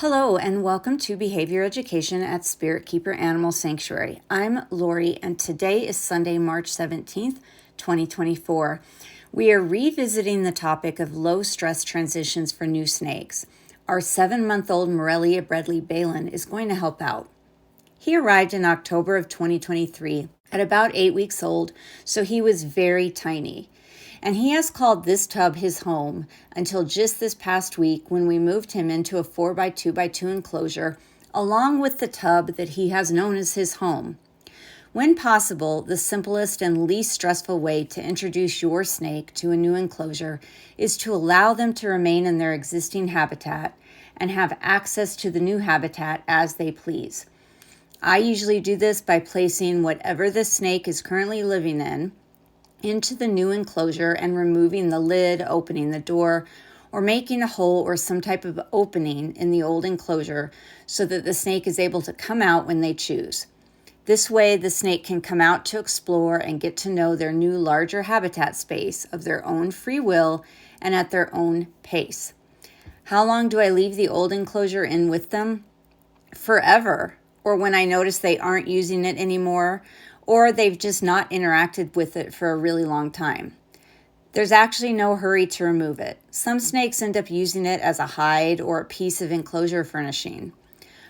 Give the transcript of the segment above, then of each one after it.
Hello and welcome to Behavior Education at Sprit Keeper Animal Sanctuary. I'm Lori and today is Sunday, March 17th, 2024. We are revisiting the topic of low stress transitions for new snakes. Our 7-month-old Morelia bredli Baylan is going to help out. He arrived in October of 2023 at about 8 weeks old, so he was very tiny. And he has called this tub his home until just this past week when we moved him into a 4x2x2 enclosure along with the tub that he has known as his home. When possible, the simplest and least stressful way to introduce your snake to a new enclosure is to allow them to remain in their existing habitat and have access to the new habitat as they please. I usually do this by placing whatever the snake is currently living in into the new enclosure and removing the lid, opening the door, or making a hole or some type of opening in the old enclosure so that the snake is able to come out when they choose. This way, the snake can come out to explore and get to know their new larger habitat space of their own free will and at their own pace. How long do I leave the old enclosure in with them? Forever, or when I notice they aren't using it anymore, or they've just not interacted with it for a really long time. There's actually no hurry to remove it. Some snakes end up using it as a hide or a piece of enclosure furnishing.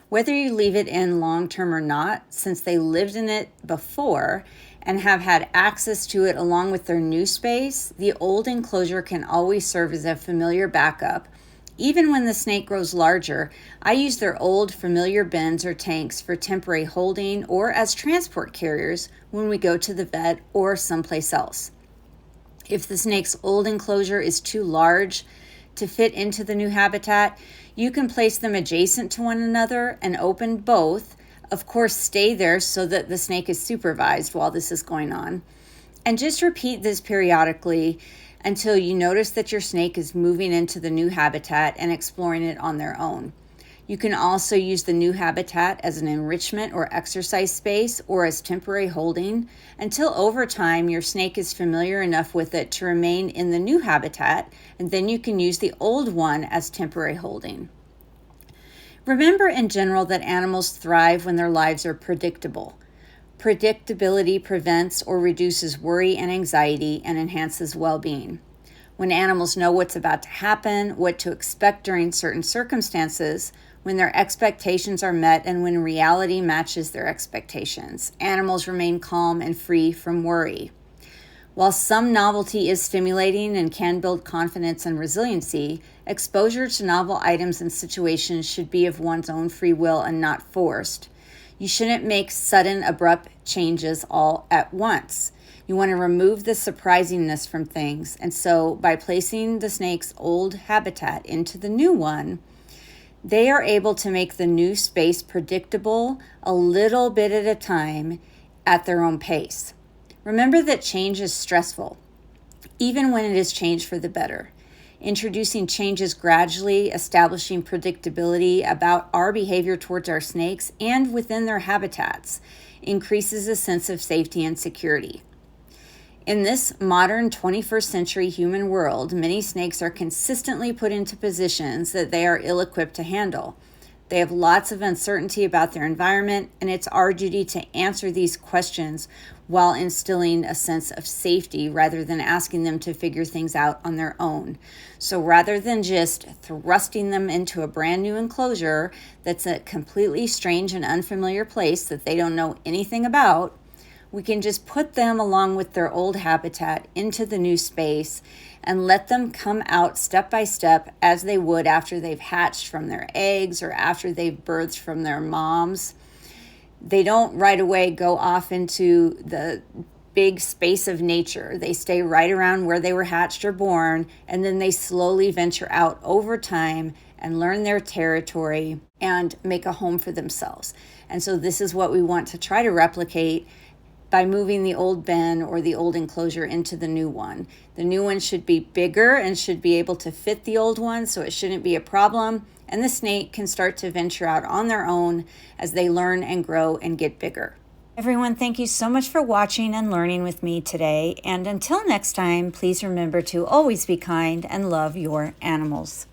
Whether you leave it in long-term or not, since they lived in it before and have had access to it along with their new space, the old enclosure can always serve as a familiar backup. Even when the snake grows larger, I use their old familiar bins or tanks for temporary holding or as transport carriers when we go to the vet or someplace else. If the snake's old enclosure is too large to fit into the new habitat, you can place them adjacent to one another and open both. Of course, stay there so that the snake is supervised while this is going on. And just repeat this periodically until you notice that your snake is moving into the new habitat and exploring it on their own. You can also use the new habitat as an enrichment or exercise space or as temporary holding until over time your snake is familiar enough with it to remain in the new habitat, and then you can use the old one as temporary holding. Remember in general that animals thrive when their lives are predictable. Predictability prevents or reduces worry and anxiety and enhances well-being. When animals know what's about to happen, what to expect during certain circumstances, when their expectations are met and when reality matches their expectations, animals remain calm and free from worry. While some novelty is stimulating and can build confidence and resiliency, exposure to novel items and situations should be of one's own free will and not forced. You shouldn't make sudden, abrupt changes all at once. You want to remove the surprisingness from things. And so by placing the snake's old habitat into the new one, they are able to make the new space predictable a little bit at a time at their own pace. Remember that change is stressful, even when it is change for the better. Introducing changes gradually, establishing predictability about our behavior towards our snakes and within their habitats, increases a sense of safety and security. In this modern 21st century human world, many snakes are consistently put into positions that they are ill-equipped to handle. They have lots of uncertainty about their environment, and it's our duty to answer these questions while instilling a sense of safety rather than asking them to figure things out on their own. So rather than just thrusting them into a brand new enclosure that's a completely strange and unfamiliar place that they don't know anything about, we can just put them along with their old habitat into the new space and let them come out step by step as they would after they've hatched from their eggs or after they've birthed from their moms. They don't right away go off into the big space of nature. They stay right around where they were hatched or born, and then they slowly venture out over time and learn their territory and make a home for themselves. And so this is what we want to try to replicate by moving the old bin or the old enclosure into the new one. The new one should be bigger and should be able to fit the old one, so it shouldn't be a problem. And the snake can start to venture out on their own as they learn and grow and get bigger. Everyone, thank you so much for watching and learning with me today. And until next time, please remember to always be kind and love your animals.